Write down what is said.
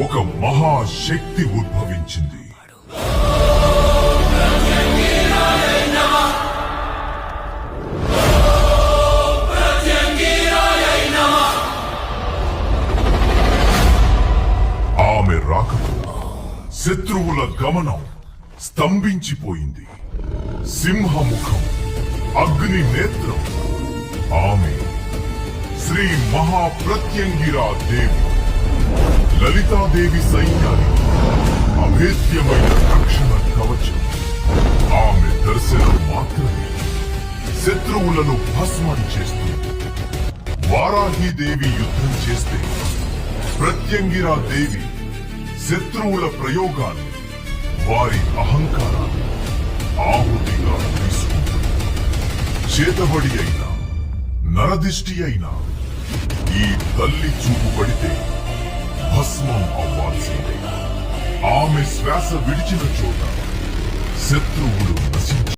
ఒక మహాశక్తి ఉద్భవించింది. ఆమె రాకతో శత్రువుల గమనం స్తంభించిపోయింది. సింహముఖం, అగ్ని నేత్రం, ఆమె శ్రీ మహాప్రత్యంగిరా దేవి, లలితాదేవి సైన్యానికి అభేద్యమైన రక్షణ కవచం. ఆమె దర్శనం మాత్రమే శత్రువులను భస్మం చేస్తుంది. వారాహీదేవి యుద్ధం చేస్తే ప్రత్యంగిరా దేవి శత్రువుల ప్రయోగాన్ని, వారి అహంకారాన్ని ఆహుతిగా తీసుకుంటుంది. చేతబడి అయినా నరదిష్టి అయినా ఈ తల్లి చూపు పడితే భస్మం అవ్వాల్సిందే. ఆమె శ్వాస విడిచిన చోట శత్రువులు నశించారు.